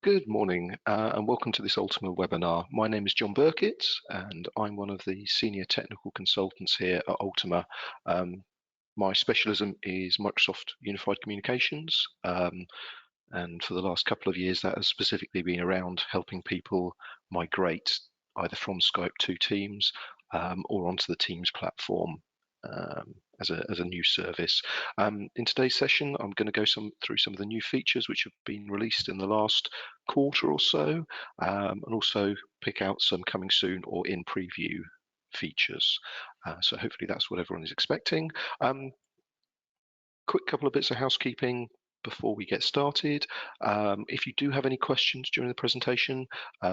Good morning and welcome to this Ultima webinar. My name is John Burkitt and I'm one of the senior technical consultants here at Ultima. My specialism is Microsoft Unified Communications, and for the last couple of years that has specifically been around helping people migrate either from Skype to Teams or onto the Teams platform as a new service. In today's session, I'm going to go through some of the new features which have been released in the last quarter or so, and also pick out some coming soon or in preview features. So hopefully that's what everyone is expecting. Quick couple of bits of housekeeping before we get started. If you do have any questions during the presentation,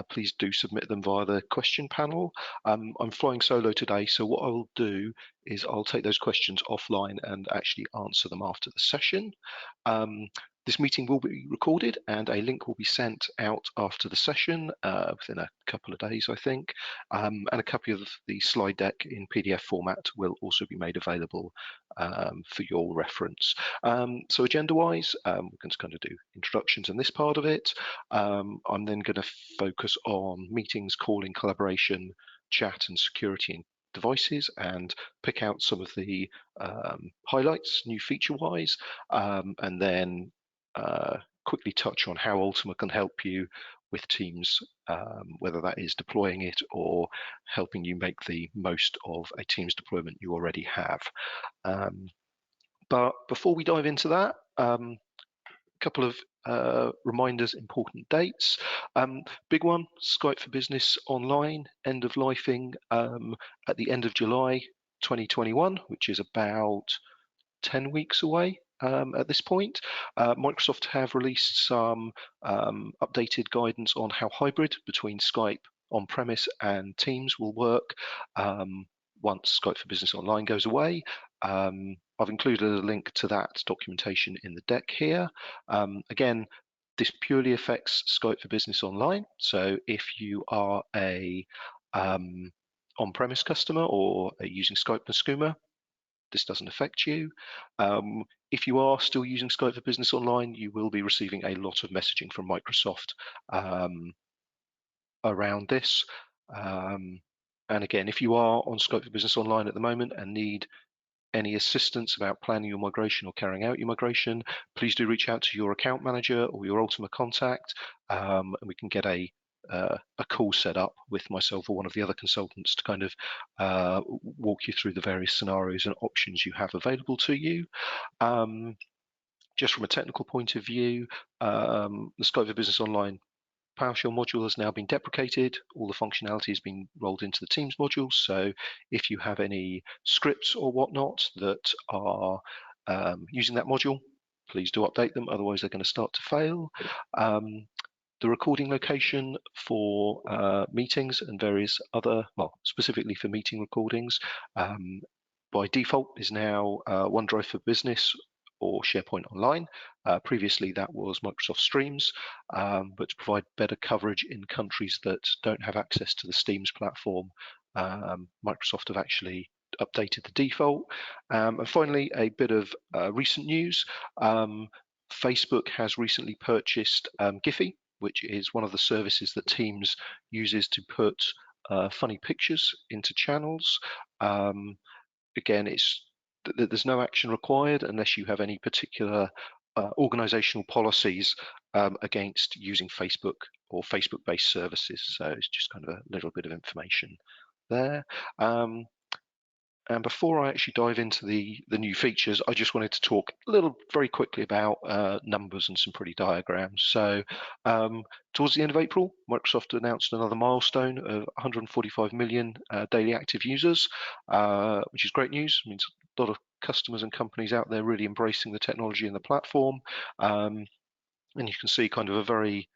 please do submit them via the question panel. I'm flying solo today, so what I will do is I'll take those questions offline and actually answer them after the session. This meeting will be recorded and a link will be sent out after the session within a couple of days, I think. And a copy of the slide deck in PDF format will also be made available for your reference. So agenda-wise, we're going to kind of do introductions in this part of it. I'm then going to focus on meetings, calling, collaboration, chat and security and devices, and pick out some of the highlights, new feature-wise, and then quickly touch on how Ultima can help you with Teams, whether that is deploying it or helping you make the most of a Teams deployment you already have. But before we dive into that, a couple of reminders, important dates. Big one, Skype for Business Online, end of lifing at the end of July 2021, which is about 10 weeks away. At this point, Microsoft have released some updated guidance on how hybrid between Skype on-premise and Teams will work once Skype for Business Online goes away. I've included a link to that documentation in the deck here. Again, this purely affects Skype for Business Online. So if you are a on-premise customer or using Skype and Skooma, this doesn't affect you. If you are still using Skype for Business Online, you will be receiving a lot of messaging from Microsoft around this. And again, if you are on Skype for Business Online at the moment and need any assistance about planning your migration or carrying out your migration, please do reach out to your account manager or your Ultima contact, and we can get a call set up with myself or one of the other consultants to kind of walk you through the various scenarios and options you have available to you. Just from a technical point of view, the Skype for Business Online PowerShell module has now been deprecated. All the functionality has been rolled into the Teams module. So if you have any scripts or whatnot that are using that module, please do update them. Otherwise, they're going to start to fail. The recording location for meetings and various other, well, specifically for meeting recordings, by default is now OneDrive for Business or SharePoint Online. Previously that was Microsoft Streams, but to provide better coverage in countries that don't have access to the Teams platform, Microsoft have actually updated the default. And finally, a bit of recent news. Facebook has recently purchased Giphy, which is one of the services that Teams uses to put funny pictures into channels. Again, there's no action required unless you have any particular organizational policies against using Facebook or Facebook-based services. So it's just kind of a little bit of information there. And before I actually dive into the new features, I just wanted to talk very quickly about numbers and some pretty diagrams. So towards the end of April, Microsoft announced another milestone of 145 million daily active users, which is great news. It means a lot of customers and companies out there really embracing the technology and the platform. And you can see kind of a very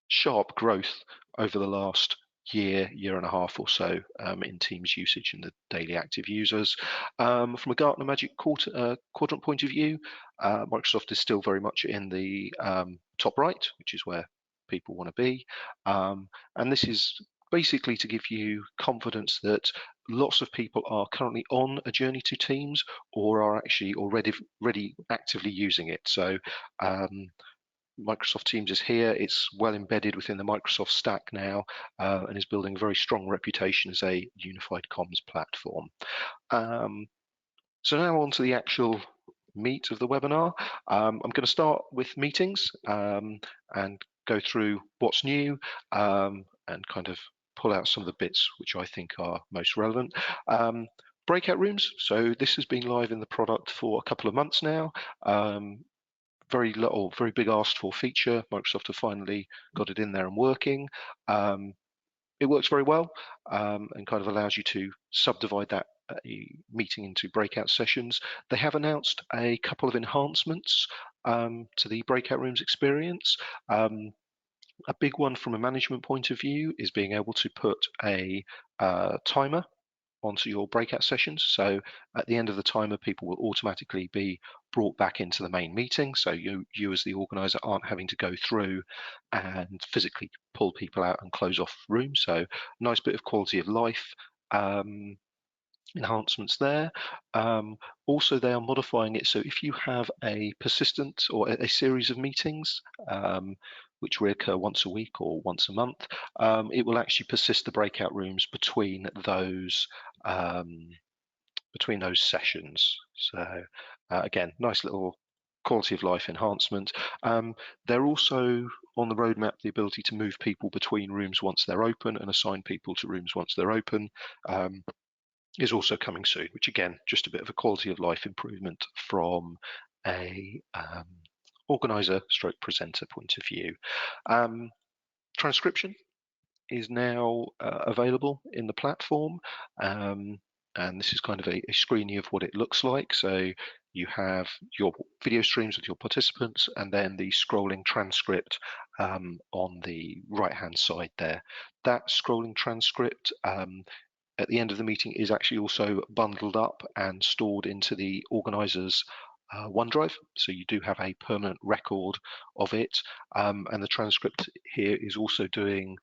sharp growth over the last year and a half or so in Teams usage and the daily active users. From a Gartner Magic Quadrant point of view, Microsoft is still very much in the top right, which is where people want to be. And this is basically to give you confidence that lots of people are currently on a journey to Teams or are actually already actively using it. So Microsoft Teams is here. It's well embedded within the Microsoft stack now, and is building a very strong reputation as a unified comms platform. So now on to the actual meat of the webinar. I'm going to start with meetings and go through what's new and kind of pull out some of the bits which I think are most relevant. Breakout rooms. So this has been live in the product for a couple of months now. Very little, very big asked for feature. Microsoft have finally got it in there and working. It works very well and kind of allows you to subdivide that meeting into breakout sessions. They have announced a couple of enhancements to the breakout rooms experience. A big one from a management point of view is being able to put a timer onto your breakout sessions. So at the end of the timer, people will automatically be brought back into the main meeting. So you as the organizer aren't having to go through and physically pull people out and close off rooms. So nice bit of quality of life enhancements there. Also, they are modifying it so if you have a persistent or a series of meetings which reoccur once a week or once a month, it will actually persist the breakout rooms between those sessions. So again, nice little quality of life enhancement. They're also on the roadmap the ability to move people between rooms once they're open and assign people to rooms once they're open. Is also coming soon, which again, just a bit of a quality of life improvement from a organizer stroke presenter point of view. Transcription is now available in the platform, and this is kind of a screening of what it looks like. So you have your video streams with your participants and then the scrolling transcript on the right hand side there. That scrolling transcript at the end of the meeting is actually also bundled up and stored into the organizer's OneDrive. So you do have a permanent record of it. And the transcript here is also doing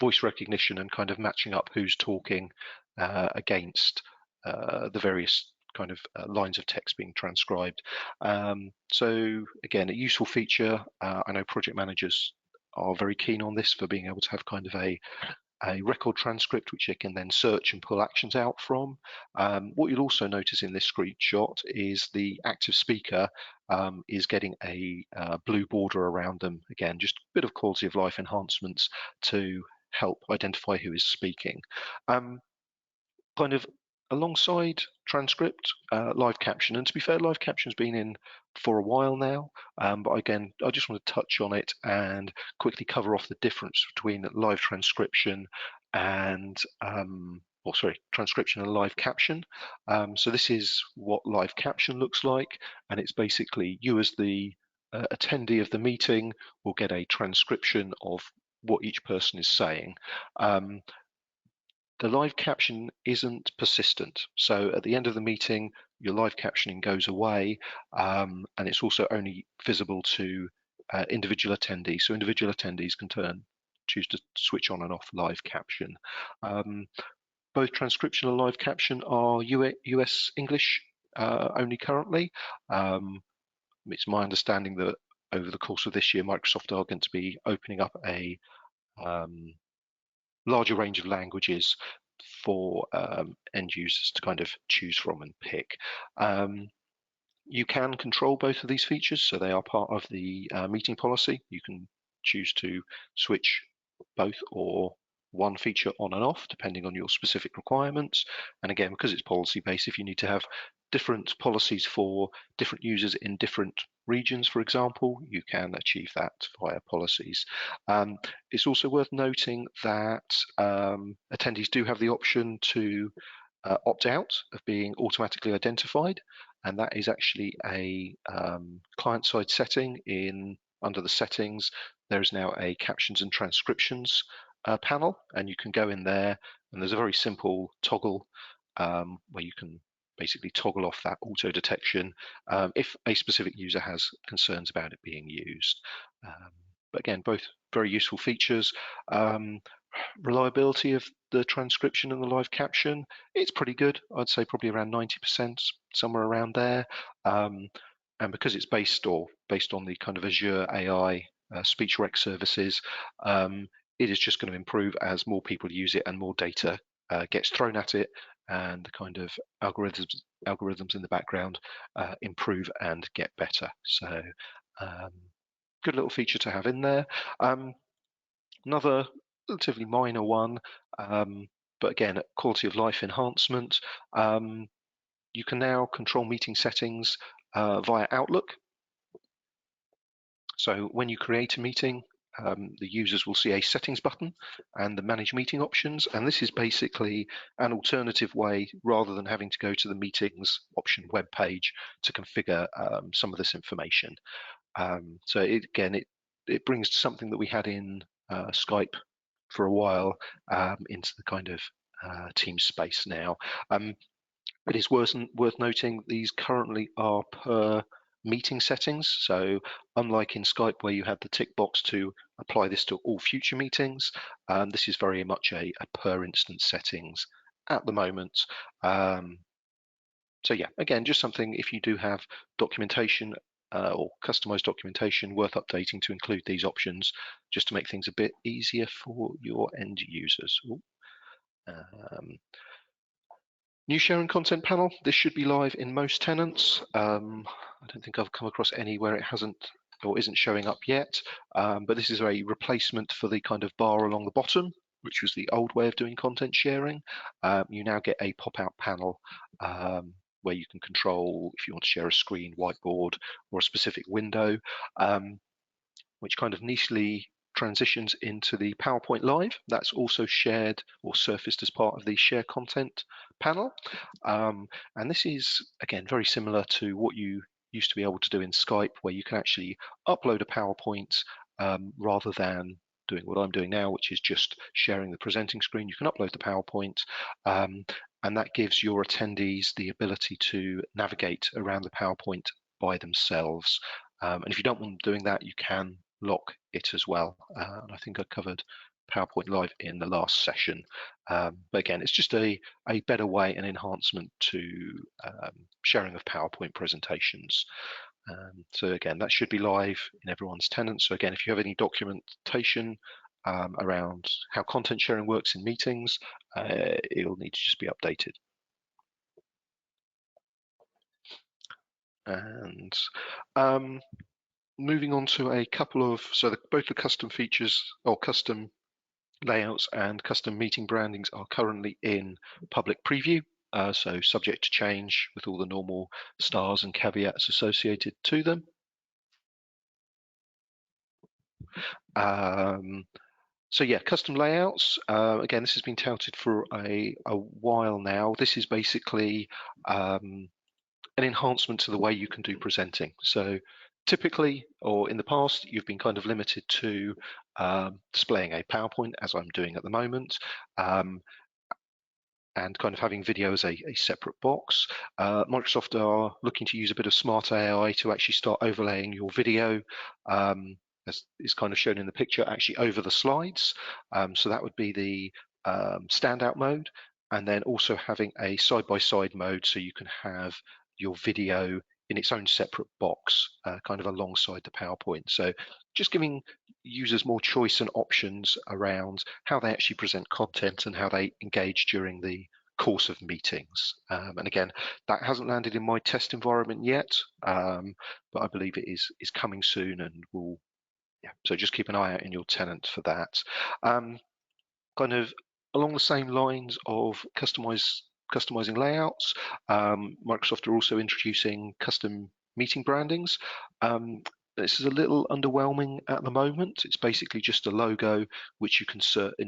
voice recognition and kind of matching up who's talking against the various kind of lines of text being transcribed. So again, a useful feature. I know project managers are very keen on this for being able to have kind of a record transcript which they can then search and pull actions out from. What you'll also notice in this screenshot is the active speaker is getting a blue border around them. Again, just a bit of quality of life enhancements to help identify who is speaking. Kind of alongside transcript, live caption, and to be fair, live caption's been in for a while now, but again, I just want to touch on it and quickly cover off the difference between live transcription and transcription and live caption. So this is what live caption looks like, and it's basically you as the attendee of the meeting will get a transcription of what each person is saying. The live caption isn't persistent. So at the end of the meeting, your live captioning goes away, and it's also only visible to individual attendees. So individual attendees can choose to switch on and off live caption. Both transcription and live caption are US English only currently. It's my understanding that over the course of this year, Microsoft are going to be opening up a larger range of languages for end users to kind of choose from and pick. You can control both of these features, so they are part of the meeting policy. You can choose to switch both or one feature on and off depending on your specific requirements. And again, because it's policy based, if you need to have different policies for different users in different regions, for example, you can achieve that via policies. It's also worth noting that attendees do have the option to opt out of being automatically identified, and that is actually a client-side setting. Under the settings, there is now a captions and transcriptions panel, and you can go in there, and there's a very simple toggle where you can basically toggle off that auto detection if a specific user has concerns about it being used. But again, both very useful features. Reliability of the transcription and the live caption, it's pretty good. I'd say probably around 90%, somewhere around there. and because it's based on the kind of Azure AI speech rec services, it is just going to improve as more people use it and more data gets thrown at it, and the kind of algorithms in the background improve and get better. So good little feature to have in there. Another relatively minor one, but again, quality of life enhancement. You can now control meeting settings via Outlook. So when you create a meeting, the users will see a settings button and the manage meeting options, and this is basically an alternative way, rather than having to go to the meetings option web page to configure some of this information. So it brings something that we had in Skype for a while into the kind of team space now. It is worth noting these currently are per meeting settings. So unlike in Skype where you had the tick box to apply this to all future meetings, this is very much a per instance settings at the moment. So yeah, again, just something if you do have documentation or customized documentation, worth updating to include these options just to make things a bit easier for your end users. New sharing content panel. This should be live in most tenants. I don't think I've come across any where it hasn't or isn't showing up yet, but this is a replacement for the kind of bar along the bottom, which was the old way of doing content sharing. You now get a pop-out panel where you can control if you want to share a screen, whiteboard, or a specific window, which kind of neatly transitions into the PowerPoint Live. That's also shared or surfaced as part of the share content panel. And this is, again, very similar to what you used to be able to do in Skype, where you can actually upload a PowerPoint rather than doing what I'm doing now, which is just sharing the presenting screen. You can upload the PowerPoint, and that gives your attendees the ability to navigate around the PowerPoint by themselves. And if you don't want them doing that, you can lock it as well. And I think I covered PowerPoint Live in the last session. But again, it's just a better way, an enhancement to sharing of PowerPoint presentations. So again, that should be live in everyone's tenants. So again, if you have any documentation around how content sharing works in meetings, it'll need to just be updated. And moving on to a couple of, both the custom features or custom layouts and custom meeting brandings are currently in public preview, so subject to change with all the normal stars and caveats associated to them. So yeah, custom layouts. Again, this has been touted for a while now. This is basically an enhancement to the way you can do presenting. So typically, or in the past, you've been kind of limited to displaying a PowerPoint, as I'm doing at the moment, and kind of having video as a separate box. Microsoft are looking to use a bit of smart AI to actually start overlaying your video, as is kind of shown in the picture, actually over the slides. So that would be the standout mode, and then also having a side-by-side mode so you can have your video in its own separate box, kind of alongside the PowerPoint. So just giving users more choice and options around how they actually present content and how they engage during the course of meetings. And again, that hasn't landed in my test environment yet, but I believe it is coming soon, and will, yeah, so just keep an eye out in your tenant for that. Kind of along the same lines of customizing layouts, Microsoft are also introducing custom meeting brandings. This is a little underwhelming at the moment. It's basically just a logo which you can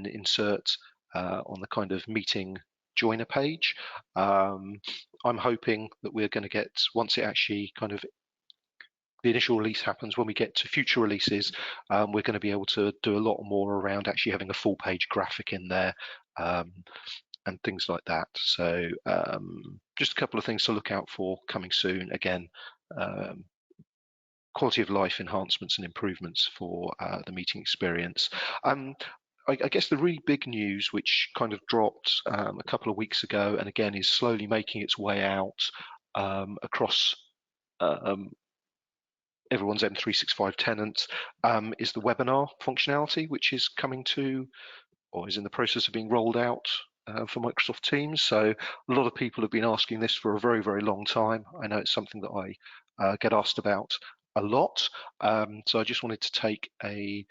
insert on the kind of meeting joiner page. I'm hoping that we're going to get, once it actually kind of the initial release happens, when we get to future releases, we're going to be able to do a lot more around actually having a full page graphic in there, and things like that. So just a couple of things to look out for coming soon. Again, quality of life enhancements and improvements for the meeting experience. I guess the really big news, which kind of dropped a couple of weeks ago, and again is slowly making its way out across everyone's M365 tenants is the webinar functionality, which is coming to, or is in the process of being rolled out for Microsoft Teams. So a lot of people have been asking this for a very, very long time. I know it's something that I get asked about a lot. So I just wanted to take a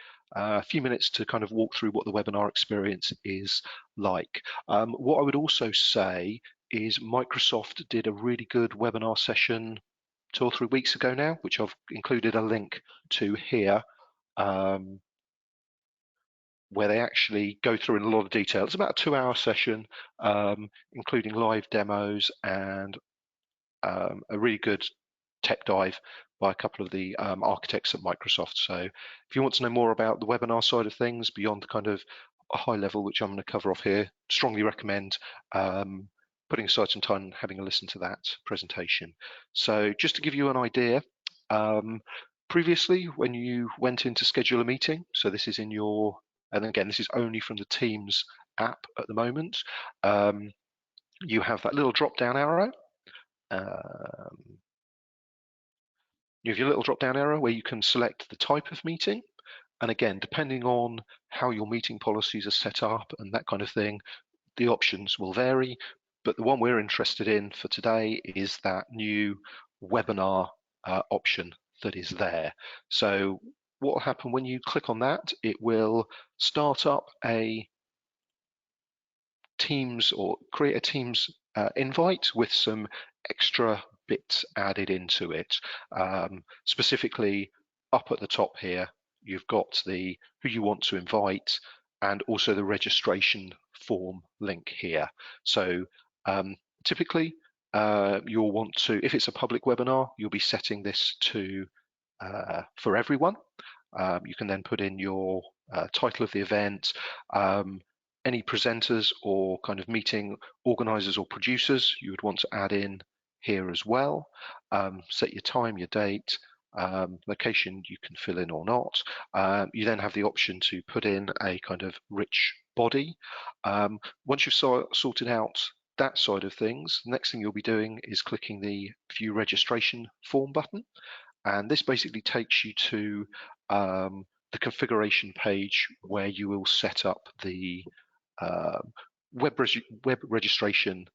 few minutes to kind of walk through what the webinar experience is like. What I would also say is Microsoft did a really good webinar session 2 or 3 weeks ago now, which I've included a link to here, where they actually go through in a lot of detail. It's about a 2-hour session, including live demos and a really good tech dive by a couple of the architects at Microsoft. So if you want to know more about the webinar side of things beyond kind of a high level, which I'm going to cover off here, strongly recommend putting aside some time and having a listen to that presentation. So just to give you an idea, previously when you went in to schedule a meeting, so this is in your, and again, this is only from the Teams app at the moment, you have that little drop down arrow. You have your little drop down arrow where you can select the type of meeting. And again, depending on how your meeting policies are set up and that kind of thing, the options will vary. But the one we're interested in for today is that new webinar option that is there. So what will happen when you click on that, it will start up a Teams or create a Teams invite with some extra bits added into it. Specifically up at the top here, you've got the who you want to invite and also the registration form link here. So typically you'll want to, if it's a public webinar, you'll be setting this to for everyone. You can then put in your title of the event, any presenters or kind of meeting organizers or producers you would want to add in here as well. Set your time, your date, location you can fill in or not. You then have the option to put in a kind of rich body. Once you've sorted out that side of things, the next thing you'll be doing is clicking the View Registration Form button. And this basically takes you to the configuration page where you will set up the web registration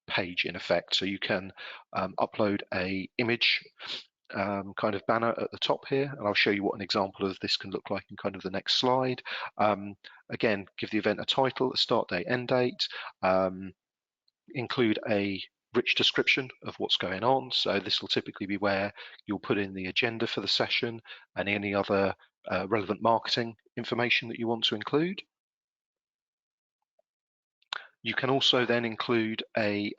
page in effect. So you can upload a image kind of banner at the top here, and I'll show you what an example of this can look like in kind of the next slide. Again, give the event a title, a start date, end date, include a rich description of what's going on. So this will typically be where you'll put in the agenda for the session and any other relevant marketing information that you want to include. You can also then include a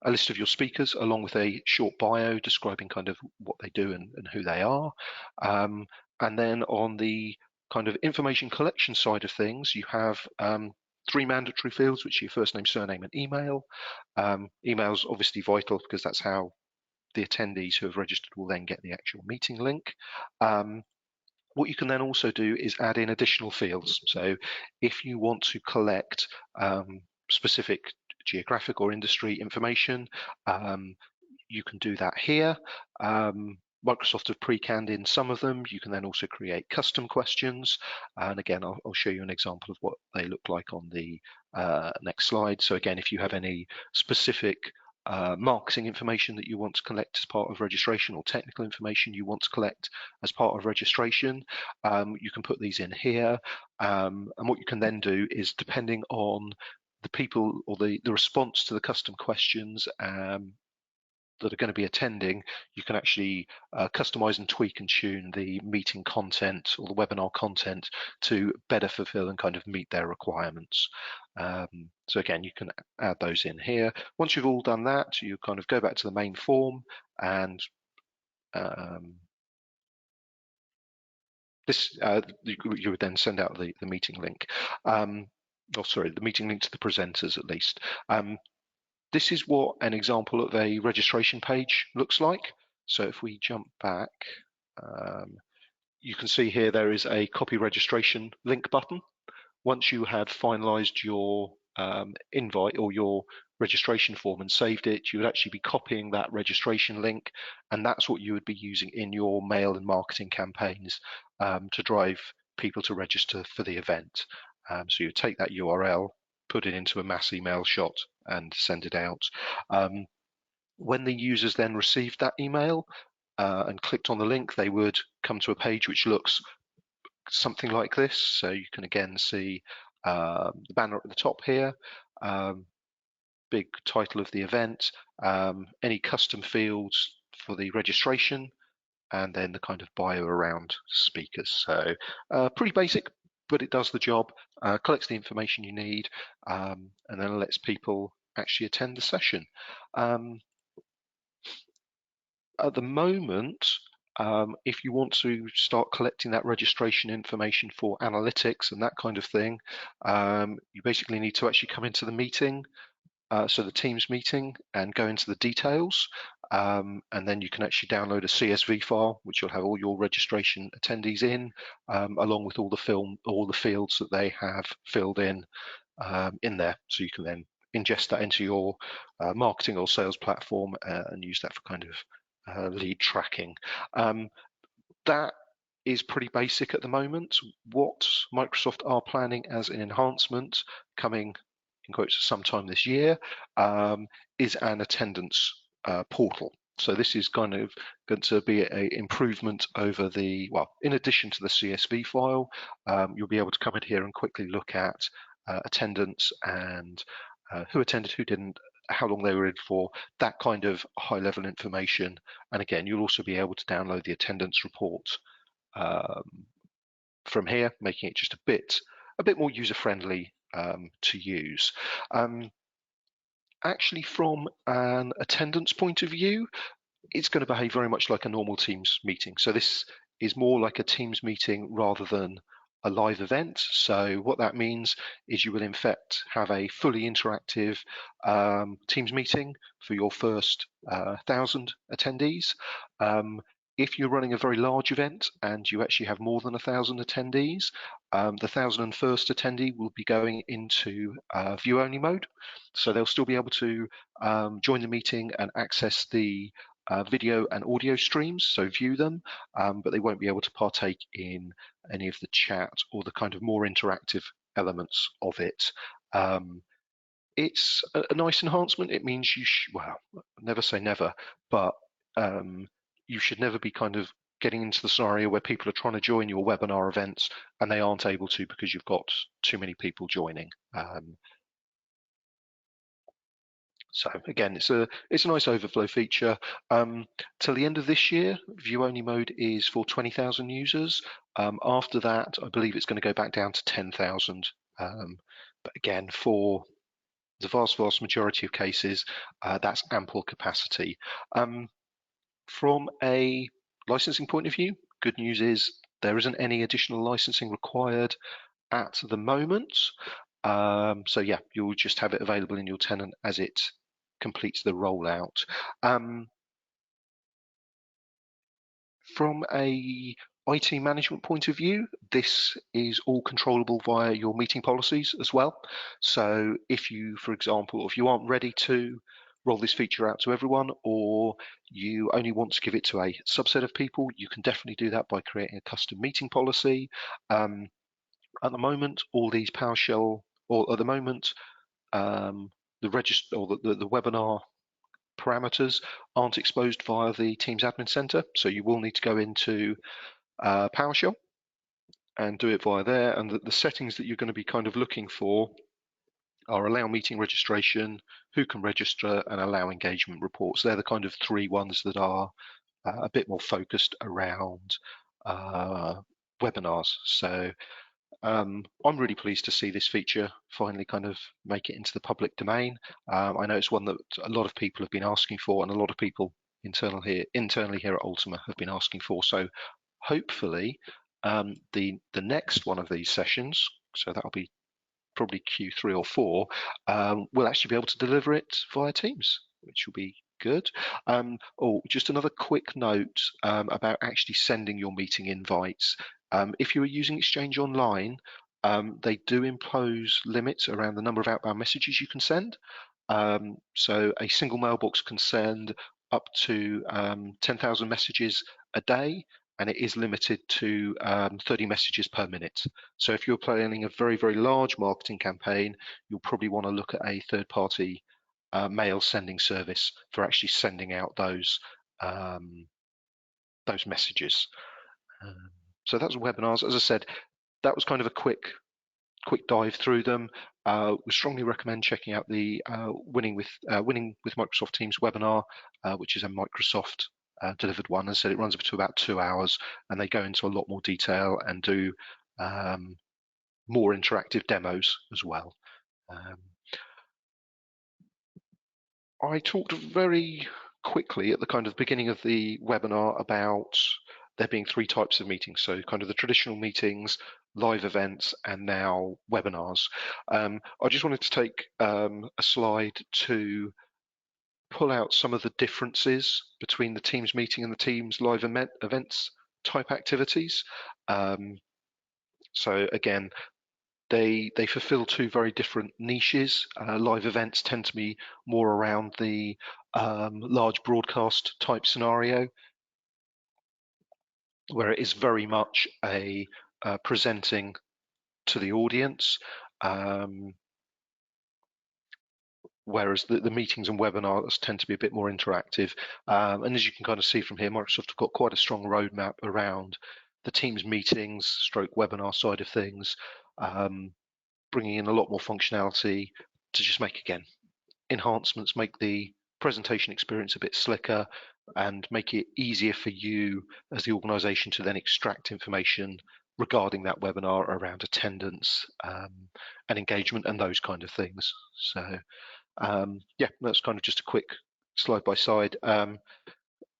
list of your speakers along with a short bio describing kind of what they do and who they are. And then on the kind of information collection side of things, you have 3 mandatory fields, which are your first name, surname, and email. Email is obviously vital because that's how the attendees who have registered will then get the actual meeting link. What you can then also do is add in additional fields. So if you want to collect specific geographic or industry information, you can do that here. Microsoft have pre-canned in some of them. You can then also create custom questions. And again, I'll show you an example of what they look like on the next slide. So again, if you have any specific marketing information that you want to collect as part of registration or technical information you want to collect as part of registration, you can put these in here. And what you can then do is, depending on the people or the response to the custom questions that are going to be attending, you can actually customize and tweak and tune the meeting content or the webinar content to better fulfill and kind of meet their requirements. So again, you can add those in here. Once you've all done that, you kind of go back to the main form, and this you would then send out the meeting link. The meeting link to the presenters at least. This is what an example of a registration page looks like. So if we jump back, you can see here there is a copy registration link button. Once you have finalized your invite or your registration form and saved it, you would actually be copying that registration link, and that's what you would be using in your mail and marketing campaigns to drive people to register for the event. So you take that URL, put it into a mass email shot, and send it out. When the users then received that email and clicked on the link, they would come to a page which looks something like this. So you can again see the banner at the top here, big title of the event, any custom fields for the registration, and then the kind of bio around speakers. So pretty basic, but it does the job, collects the information you need, and then lets people actually attend the session. At the moment, if you want to start collecting that registration information for analytics and that kind of thing, you basically need to actually come into the meeting, so the Teams meeting, and go into the details, and then you can actually download a CSV file which will have all your registration attendees along with all the fields that they have filled in there, so you can then ingest that into your marketing or sales platform and use that for kind of lead tracking. That is pretty basic at the moment. What Microsoft are planning as an enhancement coming in quotes sometime this year is an attendance portal. So this is kind of going to be an improvement over in addition to the CSV file, you'll be able to come in here and quickly look at attendance and who attended, who didn't, how long they were in for, that kind of high level information. And again, you'll also be able to download the attendance report from here, making it just a bit more user friendly to use. Actually, from an attendance point of view, it's going to behave very much like a normal Teams meeting. So this is more like a Teams meeting rather than a live event. So what that means is you will in fact have a fully interactive Teams meeting for your first 1,000 attendees. If you're running a very large event and you actually have more than 1,000 attendees, the 1,001st attendee will be going into view-only mode. So they'll still be able to join the meeting and access the video and audio streams, so view them, but they won't be able to partake in any of the chat or the kind of more interactive elements of it. It's a nice enhancement. It means well, never say never, but you should never be kind of getting into the scenario where people are trying to join your webinar events and they aren't able to because you've got too many people joining. So again, it's a nice overflow feature. Till the end of this year, view-only mode is for 20,000 users. After that, I believe it's going to go back down to 10,000. But again, for the vast majority of cases, that's ample capacity. From a licensing point of view, good news is there isn't any additional licensing required at the moment. So yeah, you'll just have it available in your tenant as it completes the rollout. From a IT management point of view, this is all controllable via your meeting policies as well. So if you, for example, if you aren't ready to roll this feature out to everyone, or you only want to give it to a subset of people, you can definitely do that by creating a custom meeting policy. At the moment, all these PowerShell, or at the moment, the register or the webinar parameters aren't exposed via the Teams Admin Center, so you will need to go into PowerShell and do it via there. And the settings that you're going to be kind of looking for are allow meeting registration, who can register, and allow engagement reports. They're the kind of three ones that are a bit more focused around webinars. So I'm really pleased to see this feature finally kind of make it into the public domain. I know it's one that a lot of people have been asking for, and a lot of people internally here at Ultima have been asking for. So hopefully the next one of these sessions, so that'll be probably Q3 or 4, we'll actually be able to deliver it via Teams, which will be good. Just another quick note about actually sending your meeting invites. If you are using Exchange Online, they do impose limits around the number of outbound messages you can send. So a single mailbox can send up to 10,000 messages a day, and it is limited to 30 messages per minute. So if you're planning a very, very large marketing campaign, you'll probably want to look at a third-party mail sending service for actually sending out those messages. So that's webinars. As I said, that was kind of a quick dive through them. We strongly recommend checking out the Winning with Microsoft Teams webinar, which is a Microsoft delivered one. As I said, it runs up to about 2 hours, and they go into a lot more detail and do more interactive demos as well. I talked very quickly at the kind of beginning of the webinar about there being 3 types of meetings. So kind of the traditional meetings, live events, and now webinars. I just wanted to take a slide to pull out some of the differences between the Teams meeting and the Teams live events type activities. So again, they fulfill 2 very different niches. Live events tend to be more around the large broadcast type scenario, where it is very much a presenting to the audience, whereas the meetings and webinars tend to be a bit more interactive. And as you can kind of see from here, Microsoft have got quite a strong roadmap around the Teams meetings stroke webinar side of things, bringing in a lot more functionality to just make, again, enhancements, make the presentation experience a bit slicker, and make it easier for you as the organization to then extract information regarding that webinar around attendance and engagement and those kind of things. So yeah, that's kind of just a quick slide by side.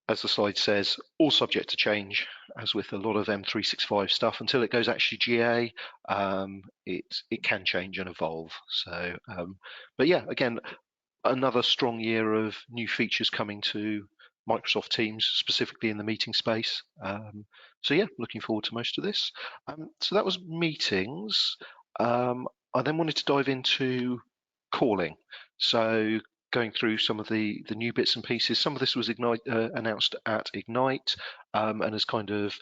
As the slide says, all subject to change, as with a lot of M365 stuff. Until it goes actually GA, it can change and evolve. So, but yeah, again, another strong year of new features coming to Microsoft Teams, specifically in the meeting space. So yeah, looking forward to most of this. So that was meetings. I then wanted to dive into calling. So going through some of the new bits and pieces. Some of this was announced at Ignite, and has kind of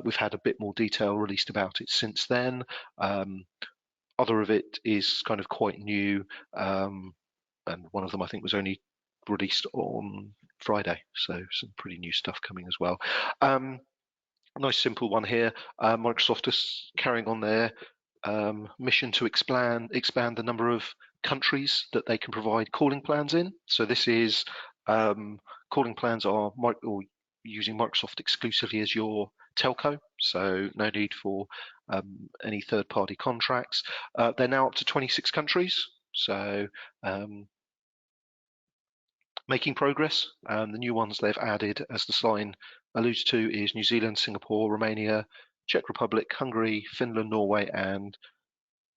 we've had a bit more detail released about it since then. Other of it is kind of quite new, and one of them I think was only released on Friday, so some pretty new stuff coming as well. Nice simple one here. Microsoft is carrying on their mission to expand the number of countries that they can provide calling plans in. So this is calling plans are using Microsoft exclusively as your telco, so no need for any third-party contracts. They're now up to 26 countries, so making progress. The new ones they've added, as the sign alludes to, is New Zealand, Singapore, Romania, Czech Republic, Hungary, Finland, Norway, and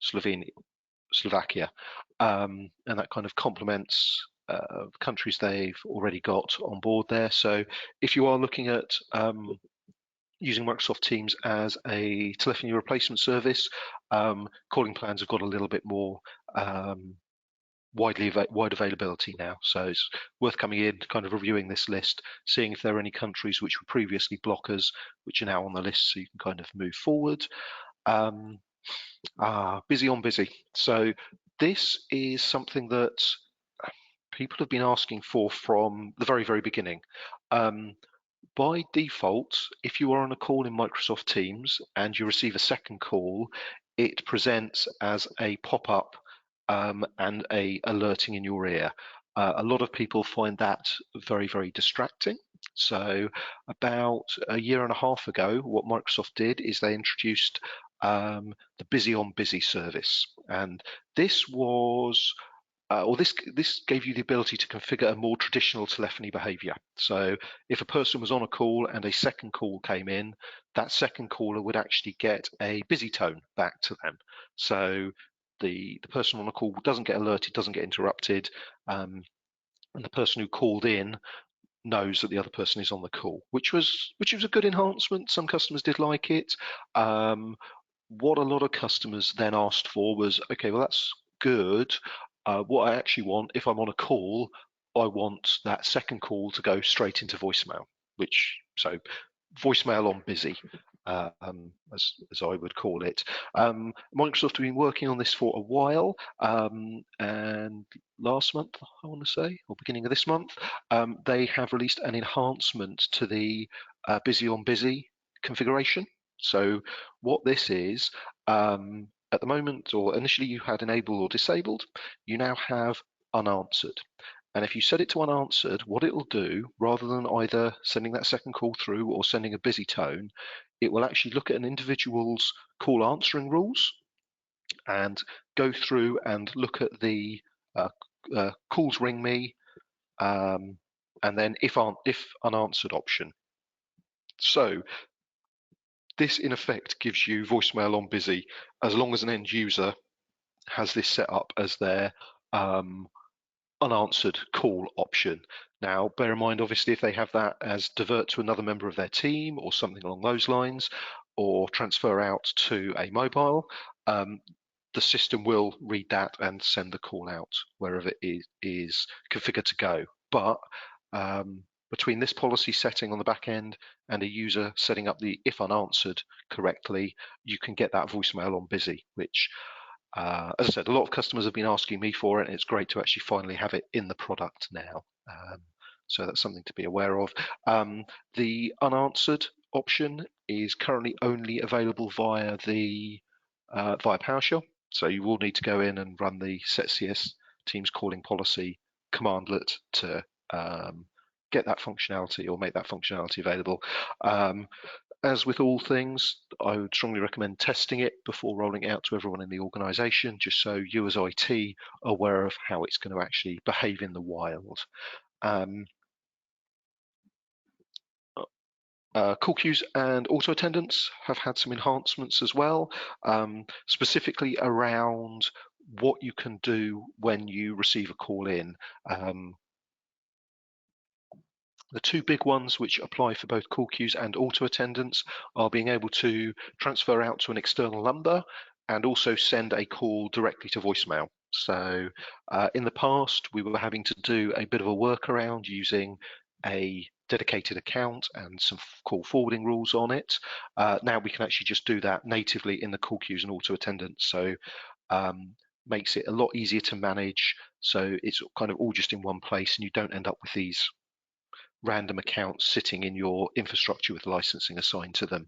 Slovakia. And that kind of complements countries they've already got on board there. So if you are looking at using Microsoft Teams as a telephony replacement service, calling plans have got a little bit more wide availability now. So it's worth coming in, kind of reviewing this list, seeing if there are any countries which were previously blockers, which are now on the list, so you can kind of move forward. Busy on busy. So this is something that people have been asking for from the very, very beginning. By default, if you are on a call in Microsoft Teams and you receive a second call, it presents as a pop-up and a alerting in your ear. A lot of people find that very, very distracting. So about a year and a half ago, what Microsoft did is they introduced the Busy on Busy service, and this was this gave you the ability to configure a more traditional telephony behavior. So if a person was on a call and a second call came in, that second caller would actually get a busy tone back to them. So the person on the call doesn't get alerted, doesn't get interrupted, and the person who called in knows that the other person is on the call, which was a good enhancement. Some customers did like it. What a lot of customers then asked for was, okay, well, that's good. What I actually want, if I'm on a call, I want that second call to go straight into voicemail, so voicemail on busy, as I would call it. Microsoft have been working on this for a while, and last month, I want to say, or beginning of this month, they have released an enhancement to the busy on busy configuration. So what this is, at the moment, or initially you had enabled or disabled, you now have unanswered. And if you set it to unanswered, what it will do, rather than either sending that second call through or sending a busy tone, it will actually look at an individual's call answering rules and go through and look at the calls ring me, and then if unanswered option. So this in effect gives you voicemail on busy as long as an end user has this set up as their unanswered call option. Now, bear in mind, obviously, if they have that as divert to another member of their team or something along those lines, or transfer out to a mobile, the system will read that and send the call out wherever it is configured to go. But between this policy setting on the back end and a user setting up the if unanswered correctly, you can get that voicemail on busy, which as I said, a lot of customers have been asking me for it, and it's great to actually finally have it in the product now. So that's something to be aware of. The unanswered option is currently only available via PowerShell. So you will need to go in and run the set CS Teams calling policy commandlet to get that functionality or make that functionality available. As with all things, I would strongly recommend testing it before rolling it out to everyone in the organization, just so you as IT are aware of how it's going to actually behave in the wild. Call queues and auto attendants have had some enhancements as well, specifically around what you can do when you receive a call in. The two big ones which apply for both call queues and auto attendants are being able to transfer out to an external number and also send a call directly to voicemail. So in the past, we were having to do a bit of a workaround using a dedicated account and some call forwarding rules on it. Now we can actually just do that natively in the call queues and auto attendants. So makes it a lot easier to manage. So it's kind of all just in one place and you don't end up with these random accounts sitting in your infrastructure with licensing assigned to them.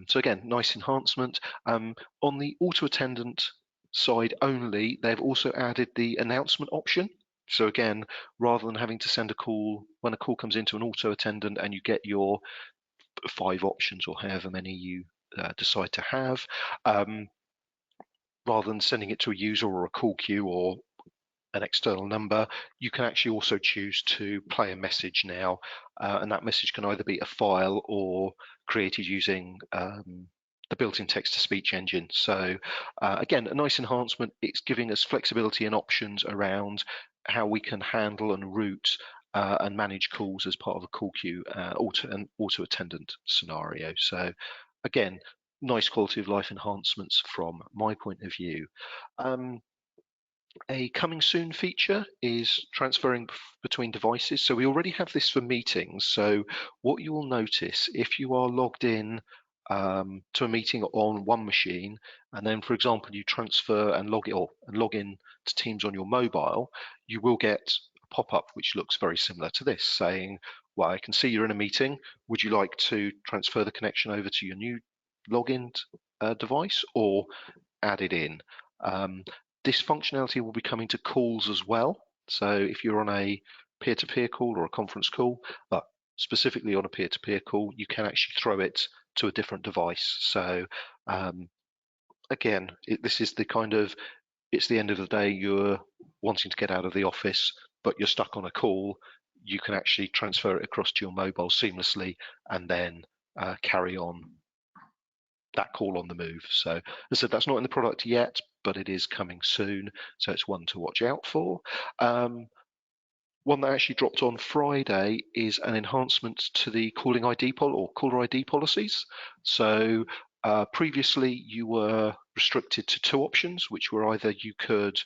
So again, nice enhancement. On the auto attendant side only, they've also added the announcement option. So again, rather than having to send a call, when a call comes into an auto attendant and you get your 5 options or however many you decide to have, rather than sending it to a user or a call queue or an external number, you can actually also choose to play a message now, and that message can either be a file or created using the built-in text-to-speech engine. So again, a nice enhancement. It's giving us flexibility and options around how we can handle and route and manage calls as part of a call queue auto attendant scenario. So again, nice quality of life enhancements from my point of view. A coming soon feature is transferring between devices. So we already have this for meetings. So what you will notice if you are logged in to a meeting on one machine, and then, for example, you transfer and log in to Teams on your mobile, you will get a pop-up which looks very similar to this, saying, "Well, I can see you're in a meeting. Would you like to transfer the connection over to your new login device or add it in?" This functionality will be coming to calls as well. So if you're on a peer-to-peer call or a conference call, but specifically on a peer-to-peer call, you can actually throw it to a different device. So again, this is the kind of, it's the end of the day, you're wanting to get out of the office, but you're stuck on a call, you can actually transfer it across to your mobile seamlessly and then carry on that call on the move. So as I said, that's not in the product yet, but it is coming soon. So it's one to watch out for. One that actually dropped on Friday is an enhancement to the calling ID or caller ID policies. So previously you were restricted to 2 options, which were either you could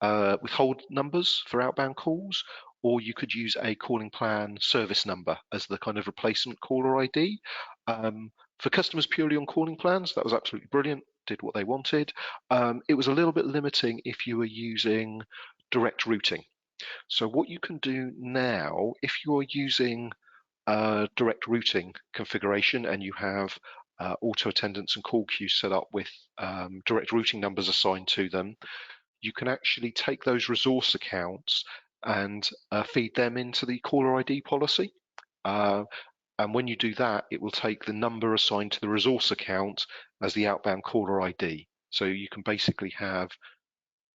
withhold numbers for outbound calls, or you could use a calling plan service number as the kind of replacement caller ID. For customers purely on calling plans, that was absolutely brilliant, did what they wanted. It was a little bit limiting if you were using direct routing. So what you can do now, if you're using direct routing configuration and you have auto attendants and call queues set up with direct routing numbers assigned to them, you can actually take those resource accounts and feed them into the caller ID policy. And when you do that, it will take the number assigned to the resource account as the outbound caller ID. So you can basically have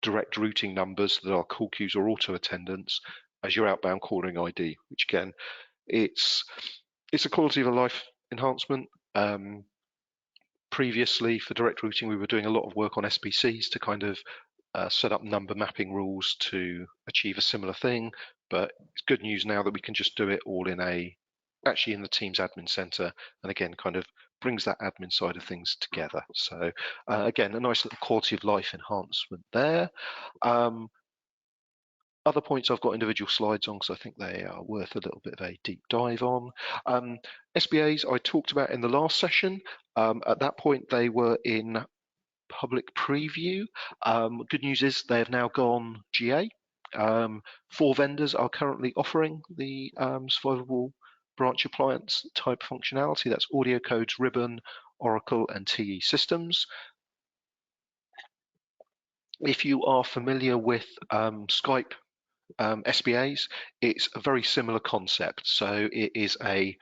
direct routing numbers that are call queues or auto attendants as your outbound calling ID, which again, it's a quality of life enhancement. Previously, for direct routing, we were doing a lot of work on SBCs to kind of set up number mapping rules to achieve a similar thing. But it's good news now that we can just do it all in the Teams admin center, and again, kind of brings that admin side of things together. So again, a nice little quality of life enhancement there. Other points I've got individual slides on because I think they are worth a little bit of a deep dive on. SBAs I talked about in the last session. At that point, they were in public preview. Good news is they have now gone GA. 4 vendors are currently offering the survivable branch appliance type functionality. That's AudioCodes, Ribbon, Oracle, and TE Systems. If you are familiar with Skype SBAs, it's a very similar concept. So it is a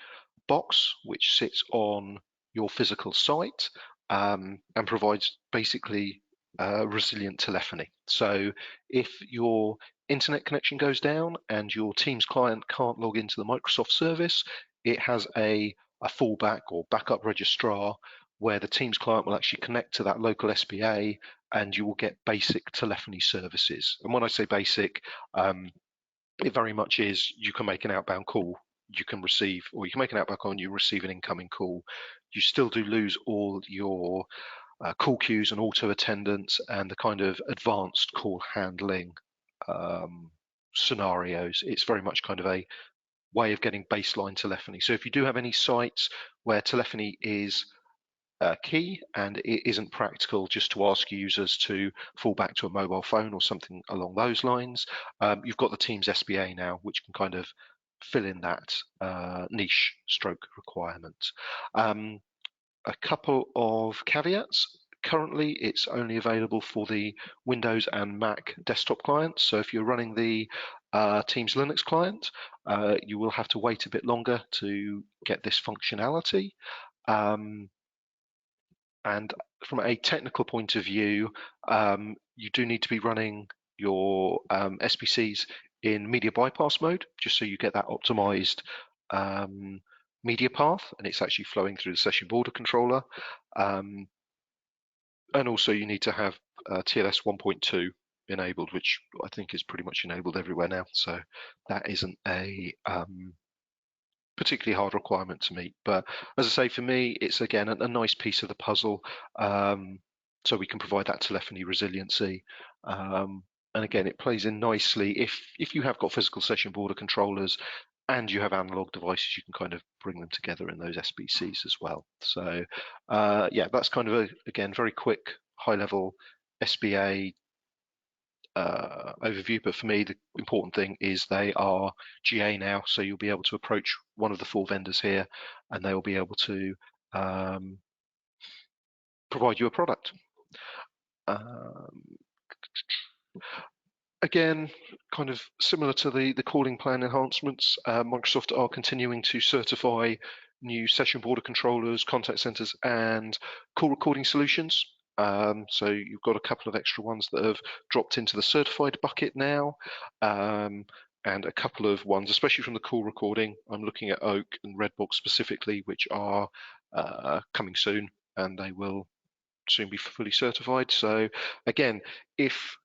box which sits on your physical site and provides basically resilient telephony. So if your internet connection goes down and your Teams client can't log into the Microsoft service, it has a fallback or backup registrar where the Teams client will actually connect to that local SBA and you will get basic telephony services. And when I say basic, it very much is you can make an outbound call, you can receive, or you can make an outbound call and you receive an incoming call. You still do lose all your call queues and auto attendants and the kind of advanced call handling scenarios. It's very much kind of a way of getting baseline telephony. So if you do have any sites where telephony is key and it isn't practical just to ask users to fall back to a mobile phone or something along those lines, you've got the Teams SBA now, which can kind of fill in that niche stroke requirement. A couple of caveats. Currently, it's only available for the Windows and Mac desktop clients. So if you're running the Teams Linux client, you will have to wait a bit longer to get this functionality. And from a technical point of view, you do need to be running your SBCs in media bypass mode, just so you get that optimized media path, and it's actually flowing through the session border controller. And also you need to have TLS 1.2 enabled, which I think is pretty much enabled everywhere now. So that isn't a particularly hard requirement to meet. But as I say, for me, it's again a nice piece of the puzzle. So we can provide that telephony resiliency. And again, it plays in nicely if you have got physical session border controllers and you have analog devices, you can kind of bring them together in those SBCs as well. So yeah, that's kind of again, very quick, high level SBA overview, but for me the important thing is they are GA now, so you'll be able to approach one of the 4 vendors here and they will be able to provide you a product. Again, kind of similar to the calling plan enhancements, Microsoft are continuing to certify new session border controllers, contact centers, and call recording solutions. So you've got a couple of extra ones that have dropped into the certified bucket now, and a couple of ones, especially from the call recording. I'm looking at Oak and Redbox specifically, which are coming soon, and they will soon be fully certified. So again, if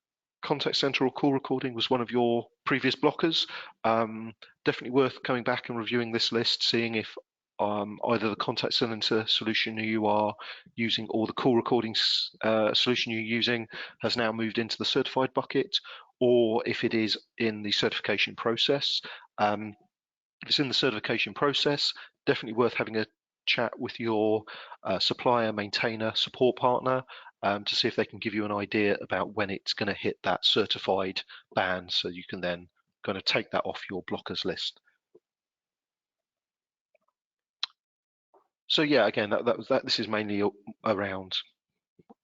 contact center or call recording was one of your previous blockers, definitely worth coming back and reviewing this list, seeing if either the contact center solution you are using or the call recording solution you're using has now moved into the certified bucket, or if it is in the certification process. If it's in the certification process, definitely worth having a chat with your supplier, maintainer, support partner to see if they can give you an idea about when it's going to hit that certified band, so you can then kind of take that off your blockers list. So yeah, again, this is mainly around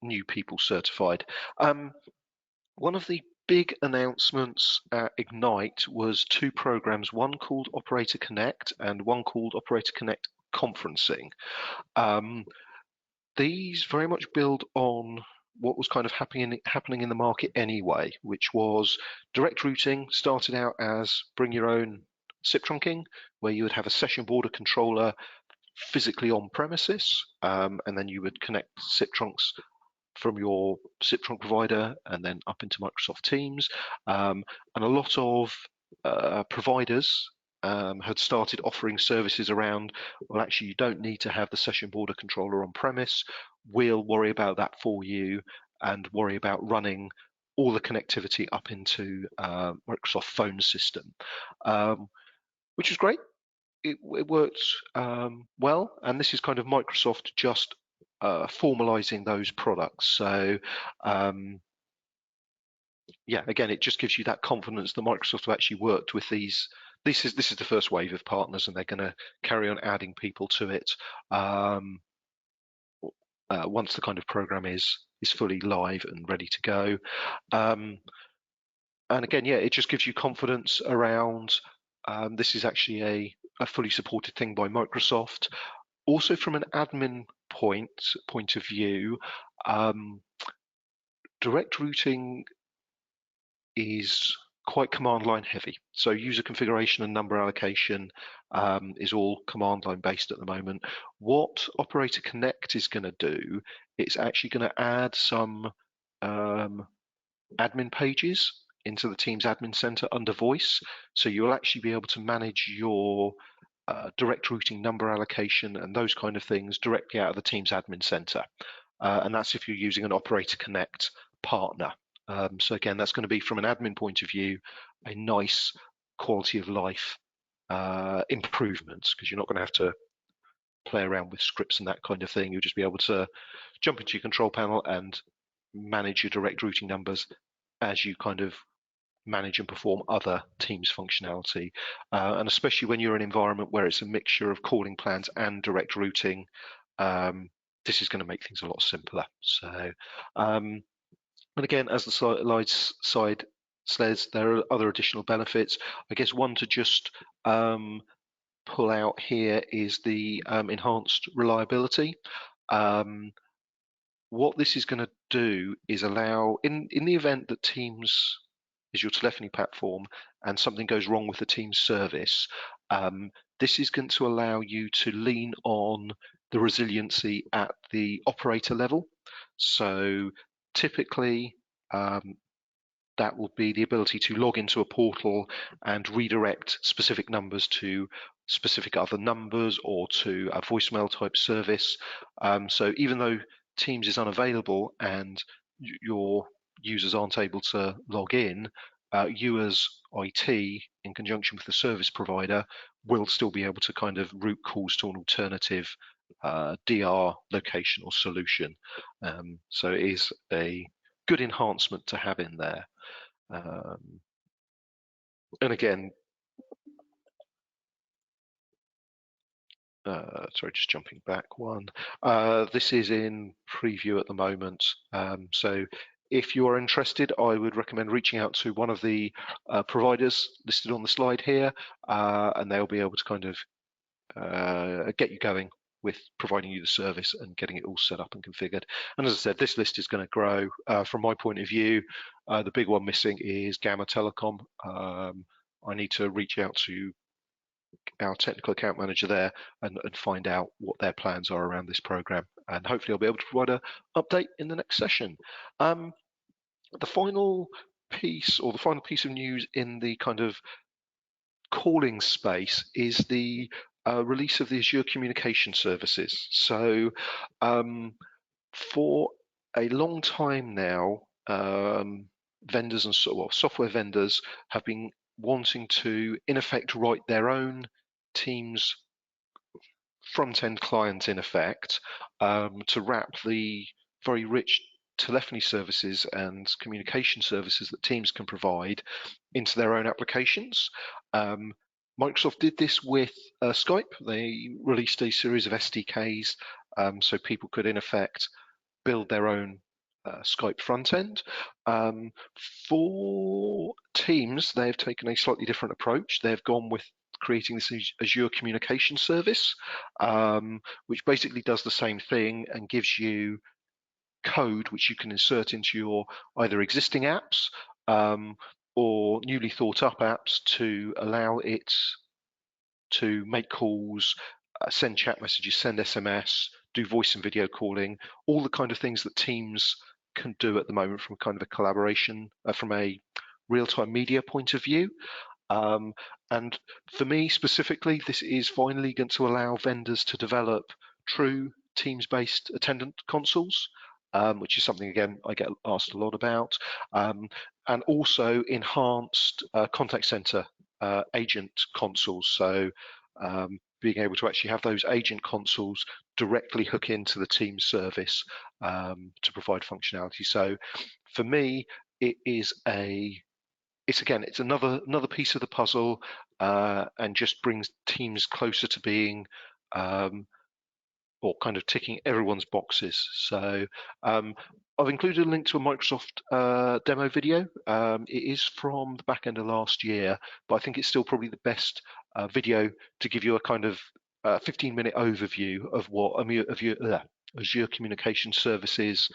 new people certified. One of the big announcements at Ignite was 2 programs, one called Operator Connect and one called Operator Connect Conferencing. These very much build on what was kind of happening in the market anyway, which was direct routing started out as bring your own SIP trunking, where you would have a session border controller physically on premises, and then you would connect SIP trunks from your SIP trunk provider and then up into Microsoft Teams. And a lot of providers had started offering services around, well, actually, you don't need to have the session border controller on premise. We'll worry about that for you and worry about running all the connectivity up into Microsoft phone system, which was great. It worked well, and this is kind of Microsoft just formalizing those products. So yeah, again, it just gives you that confidence that Microsoft have actually worked with these. This is the first wave of partners, and they're going to carry on adding people to it once the kind of program is fully live and ready to go. And again, yeah, it just gives you confidence around this is actually a fully supported thing by Microsoft. Also, from an admin point of view, direct routing is quite command line heavy. So user configuration and number allocation is all command line based at the moment. What Operator Connect is going to do, it's actually going to add some admin pages into the Teams admin center under voice. So you'll actually be able to manage your direct routing, number allocation, and those kind of things directly out of the Teams admin center. And that's if you're using an Operator Connect partner. So again, that's going to be, from an admin point of view, a nice quality of life improvement, because you're not going to have to play around with scripts and that kind of thing. You'll just be able to jump into your control panel and manage your direct routing numbers as you kind of manage and perform other Teams functionality. And especially when you're in an environment where it's a mixture of calling plans and direct routing, this is going to make things a lot simpler. So, and again, as the slide says, there are other additional benefits. I guess one to just pull out here is the enhanced reliability. What this is going to do is allow, in the event that Teams is your telephony platform and something goes wrong with the Teams service, this is going to allow you to lean on the resiliency at the operator level. So typically, that will be the ability to log into a portal and redirect specific numbers to specific other numbers or to a voicemail type service. So even though Teams is unavailable and your users aren't able to log in, you as IT, in conjunction with the service provider, will still be able to kind of route calls to an alternative DR location or solution. So it is a good enhancement to have in there. And again, sorry, just jumping back one. This is in preview at the moment. So if you are interested, I would recommend reaching out to one of the providers listed on the slide here, and they'll be able to kind of get you going with providing you the service and getting it all set up and configured. And as I said, this list is going to grow. From my point of view, the big one missing is Gamma Telecom. I need to reach out to our technical account manager there and find out what their plans are around this program. And hopefully I'll be able to provide an update in the next session. The final piece of news in the kind of calling space is the release of the Azure communication services. So for a long time now, vendors and software vendors have been wanting to, in effect, write their own Teams front-end client, in effect, to wrap the very rich telephony services and communication services that Teams can provide into their own applications. Microsoft did this with Skype. They released a series of SDKs so people could, in effect, build their own Skype front end. For Teams, they've taken a slightly different approach. They've gone with creating this Azure communication service, which basically does the same thing and gives you code which you can insert into your either existing apps or newly thought up apps to allow it to make calls, send chat messages, send SMS, do voice and video calling, all the kind of things that Teams can do at the moment from kind of a collaboration, from a real-time media point of view. And for me specifically, this is finally going to allow vendors to develop true Teams-based attendant consoles, which is something, again, I get asked a lot about, and also enhanced contact center agent consoles. So being able to actually have those agent consoles directly hook into the Teams service to provide functionality. So for me, it's another piece of the puzzle, and just brings Teams closer to being or kind of ticking everyone's boxes. So I've included a link to a Microsoft demo video. It is from the back end of last year, but I think it's still probably the best video to give you a kind of 15-minute overview of what Azure Communication Services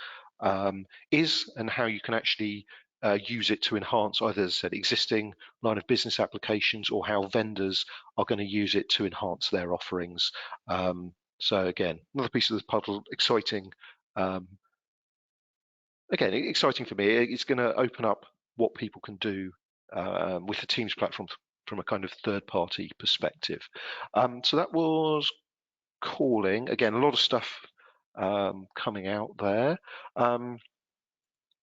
is and how you can actually use it to enhance either, as I said, existing line of business applications or how vendors are going to use it to enhance their offerings. So again, another piece of the puzzle, exciting. Again, exciting for me. It's going to open up what people can do with the Teams platform from a kind of third-party perspective. So that was calling. Again, a lot of stuff coming out there.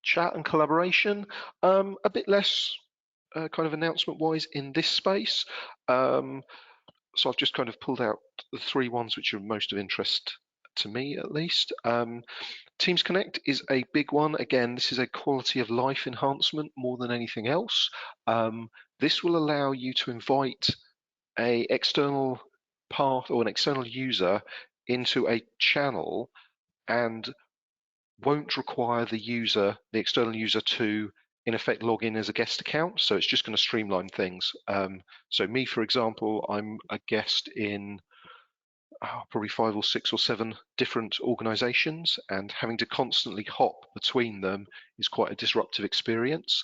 Chat and collaboration, a bit less kind of announcement-wise in this space. So I've just kind of pulled out the three ones which are most of interest to me, at least. Teams Connect is a big one. Again, this is a quality of life enhancement more than anything else. This will allow you to invite an external path or an external user into a channel and won't require the external user to, in effect, log in as a guest account. So it's just going to streamline things. So me, for example, I'm a guest in probably 5 or 6 or 7 different organizations, and having to constantly hop between them is quite a disruptive experience.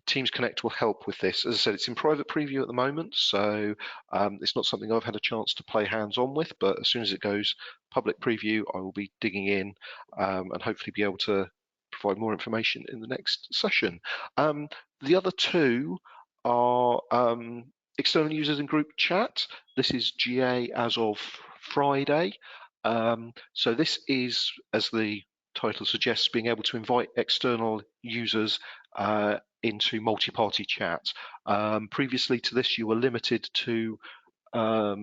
Teams Connect will help with this. As I said, it's in private preview at the moment, so it's not something I've had a chance to play hands-on with, but as soon as it goes public preview, I will be digging in and hopefully be able to provide more information in the next session. The other two are external users and group chat. This is GA as of Friday. So this is, as the title suggests, being able to invite external users into multi-party chat. Previously to this, you were limited to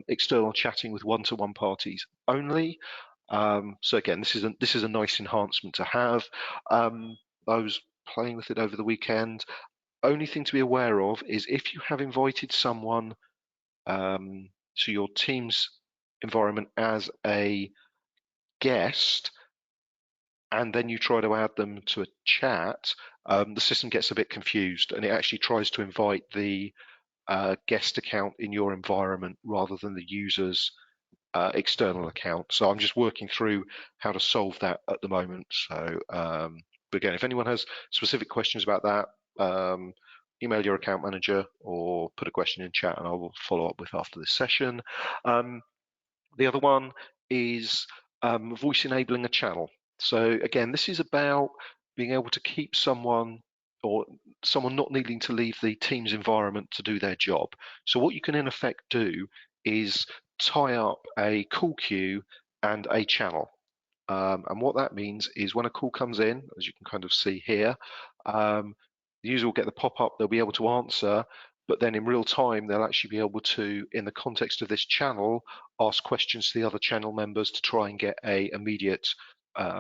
external chatting with one-to-one parties only. So again, this is a nice enhancement to have. I was playing with it over the weekend. Only thing to be aware of is if you have invited someone to your Teams environment as a guest, and then you try to add them to a chat, the system gets a bit confused, and it actually tries to invite the guest account in your environment rather than the user's external account. So I'm just working through how to solve that at the moment. So, but again, if anyone has specific questions about that, email your account manager or put a question in chat and I will follow up with after this session. The other one is voice enabling a channel. So again, this is about being able to keep someone not needing to leave the Teams environment to do their job. So what you can in effect do is tie up a call queue and a channel. And what that means is when a call comes in, as you can kind of see here, the user will get the pop-up, they'll be able to answer, but then in real time, they'll actually be able to, in the context of this channel, ask questions to the other channel members to try and get a immediate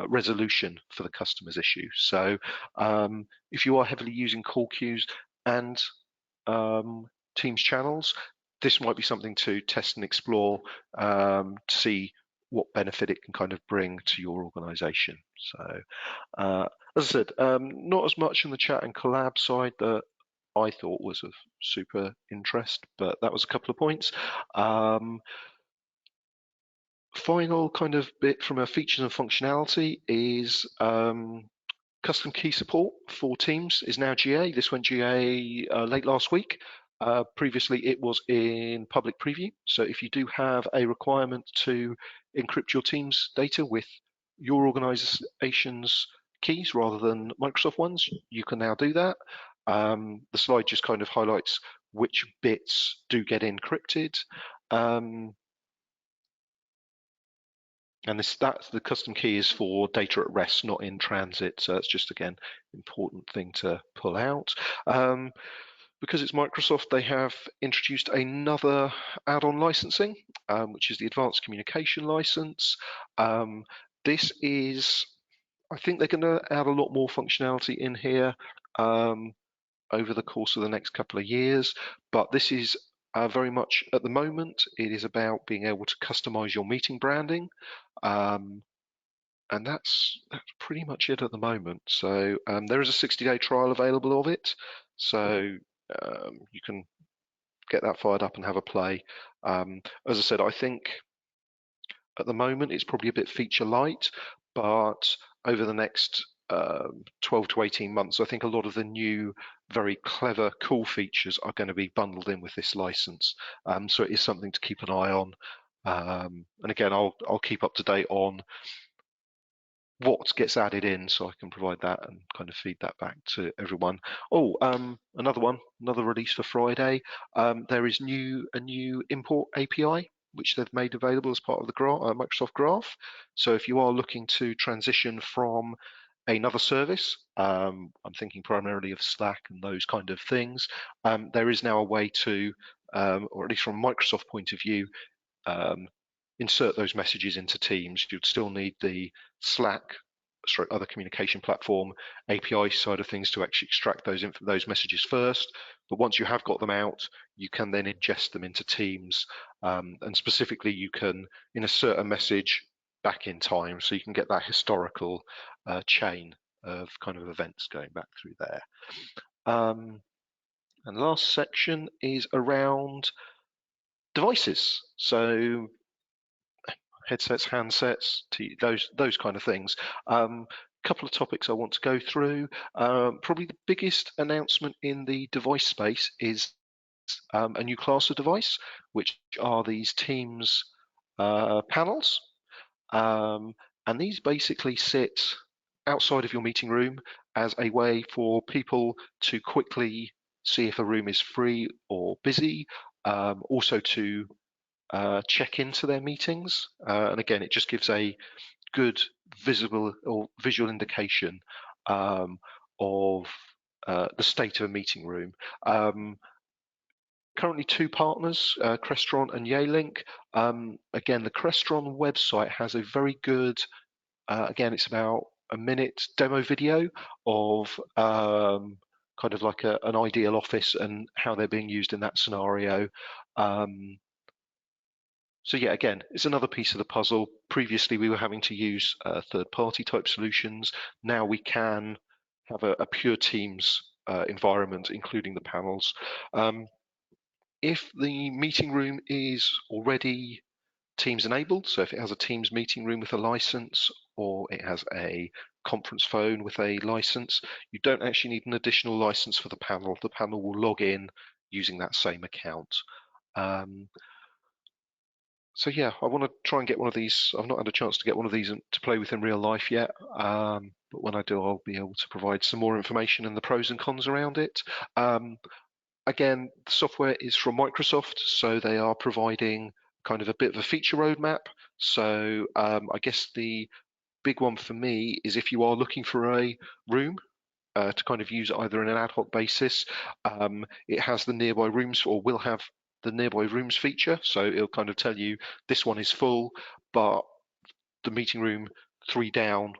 resolution for the customer's issue. So if you are heavily using call queues and Teams channels, this might be something to test and explore to see what benefit it can kind of bring to your organization. So as I said, not as much in the chat and collab side that I thought was of super interest, but that was a couple of points. Final kind of bit from a features and functionality is custom key support for Teams is now GA. This went GA late last week. Previously, it was in public preview. So if you do have a requirement to encrypt your Teams data with your organization's keys rather than Microsoft ones, you can now do that. The slide just kind of highlights which bits do get encrypted. And that's the custom key is for data at rest, not in transit. So that's just, again, important thing to pull out. Because it's Microsoft, they have introduced another add-on licensing, which is the Advanced Communication License. This is, I think they're going to add a lot more functionality in here over the course of the next couple of years, but this is very much at the moment, it is about being able to customize your meeting branding. And that's pretty much it at the moment. So there is a 60-day trial available of it. So you can get that fired up and have a play. As I said, I think at the moment it's probably a bit feature light, but over the next 12 to 18 months, I think a lot of the new, very clever, cool features are going to be bundled in with this license. So it is something to keep an eye on. And again, I'll keep up to date on what gets added in, so I can provide that and kind of feed that back to everyone. Oh, another release for Friday. There is a new import API which they've made available as part of the Microsoft Graph. So if you are looking to transition from another service, I'm thinking primarily of Slack and those kind of things, there is now a way to, or at least from a Microsoft point of view, insert those messages into Teams. You'd still need the Slack, other communication platform API side of things to actually extract those messages first. But once you have got them out, you can then ingest them into Teams, and specifically you can insert a message back in time, so you can get that historical chain of kind of events going back through there. And the last section is around devices. So headsets, handsets, those kind of things. Couple of topics I want to go through. Probably the biggest announcement in the device space is a new class of device, which are these Teams panels. And these basically sit outside of your meeting room as a way for people to quickly see if a room is free or busy, also to check into their meetings, and again, it just gives a good visible or visual indication of the state of a meeting room. Currently 2 partners, Crestron and Yealink. Again, the Crestron website has a very good, again, it's about a minute demo video of kind of like an ideal office and how they're being used in that scenario. So yeah, again, it's another piece of the puzzle. Previously, we were having to use third-party type solutions. Now we can have a pure Teams environment, including the panels. If the meeting room is already Teams enabled, so if it has a Teams meeting room with a license, or it has a conference phone with a license, you don't actually need an additional license for the panel. The panel will log in using that same account. So yeah, I want to try and get one of these. I've not had a chance to get one of these to play with in real life yet, but when I do, I'll be able to provide some more information and the pros and cons around it. Again, the software is from Microsoft, so they are providing kind of a bit of a feature roadmap. So I guess the big one for me is if you are looking for a room to kind of use either on an ad hoc basis, it has the nearby rooms, or will have the nearby rooms feature. So it'll kind of tell you this one is full, but the meeting room 3 down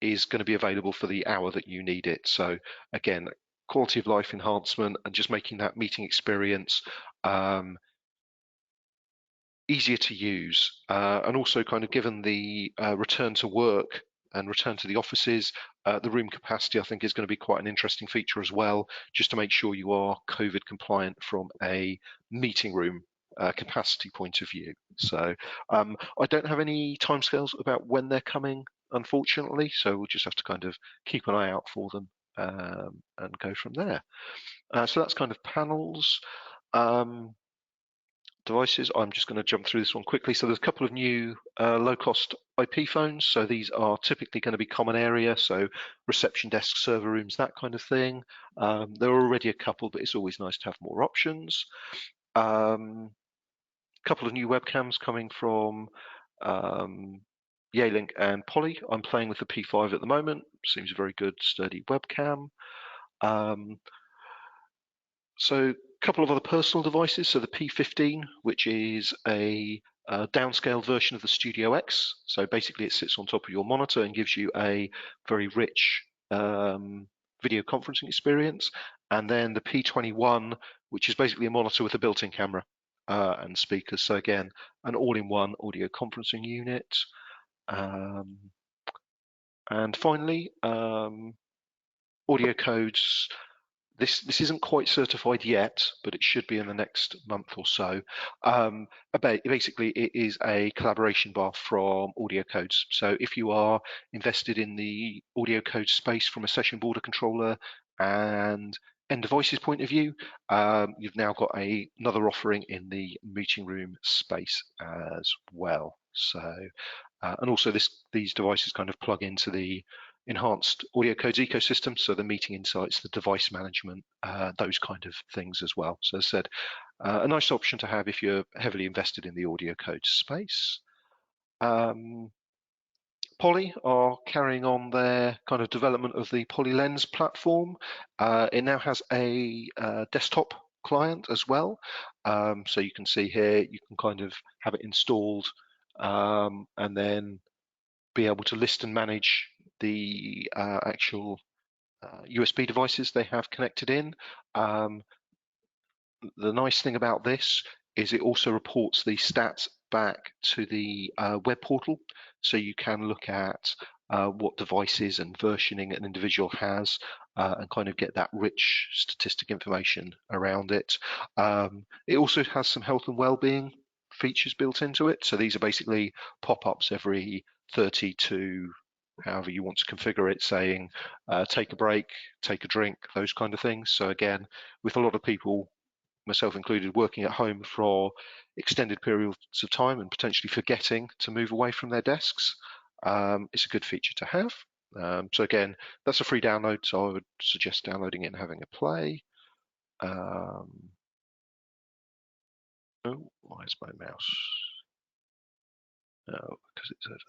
is going to be available for the hour that you need it. So again, quality of life enhancement and just making that meeting experience easier to use, and also kind of given the return to work and return to the offices, the room capacity I think is going to be quite an interesting feature as well, just to make sure you are COVID compliant from a meeting room capacity point of view. So I don't have any timescales about when they're coming, unfortunately, so we'll just have to kind of keep an eye out for them and go from there. So that's kind of panels. Devices. I'm just going to jump through this one quickly. So there's a couple of new low-cost IP phones. So these are typically going to be common area, so reception desk, server rooms, that kind of thing. There are already a couple, but it's always nice to have more options. Couple of new webcams coming from Yealink and Poly. I'm playing with the P5 at the moment. Seems a very good, sturdy webcam. So a couple of other personal devices. So the P15, which is a downscaled version of the Studio X. So basically it sits on top of your monitor and gives you a very rich video conferencing experience. And then the P21, which is basically a monitor with a built-in camera and speakers. So again, an all-in-one audio conferencing unit. And finally, audio codes. This isn't quite certified yet, but it should be in the next month or so. Basically, it is a collaboration bar from Audio Codes. So if you are invested in the audio code space from a session border controller and end devices point of view, you've now got another offering in the meeting room space as well. So, and also these devices kind of plug into the enhanced audio codes ecosystem, so the meeting insights, the device management, those kind of things as well. So as I said, a nice option to have if you're heavily invested in the audio codes space. Poly are carrying on their kind of development of the Poly Lens platform. It now has a desktop client as well. So you can see here, you can kind of have it installed and then be able to list and manage the actual USB devices they have connected in. The nice thing about this is it also reports the stats back to the web portal, so you can look at what devices and versioning an individual has and kind of get that rich statistic information around it. It also has some health and well-being features built into it, so these are basically pop-ups every 30 to however you want to configure it, saying take a break, take a drink, those kind of things. So again, with a lot of people, myself included, working at home for extended periods of time and potentially forgetting to move away from their desks, it's a good feature to have. So again, that's a free download, so I would suggest downloading it and having a play. Oh, why is my mouse? Oh, because it's over there.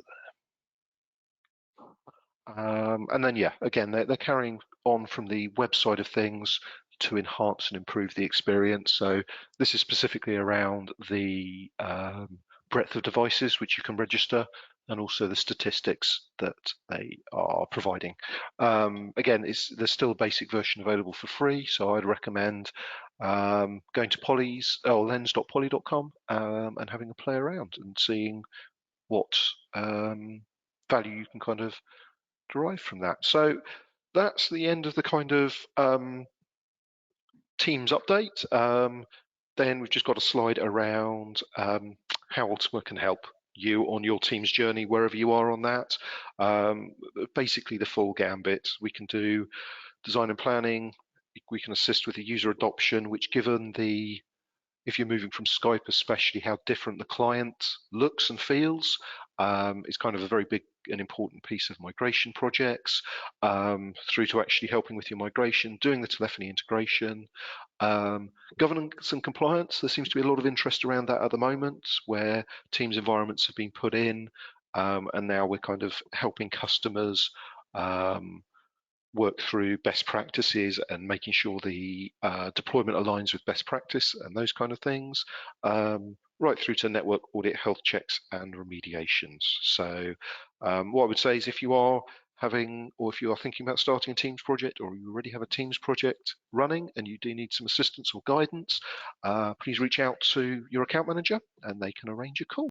And then, yeah, again, they're carrying on from the web side of things to enhance and improve the experience. So this is specifically around the breadth of devices which you can register and also the statistics that they are providing. Again, there's still a basic version available for free, so I'd recommend going to lens.poly.com and having a play around and seeing what value you can kind of derive from that. So that's the end of the kind of Teams update. Then we've just got a slide around how Ultima can help you on your Teams journey, wherever you are on that. Basically the full gambit. We can do design and planning. We can assist with the user adoption, which given if you're moving from Skype, especially how different the client looks and feels, is kind of a very big and important piece of migration projects, through to actually helping with your migration, doing the telephony integration. Governance and compliance, there seems to be a lot of interest around that at the moment, where Teams environments have been put in, and now we're kind of helping customers work through best practices and making sure the deployment aligns with best practice and those kind of things, right through to network audit, health checks and remediations. So what I would say is, if you are having, or if you are thinking about starting a Teams project, or you already have a Teams project running and you do need some assistance or guidance, please reach out to your account manager and they can arrange a call.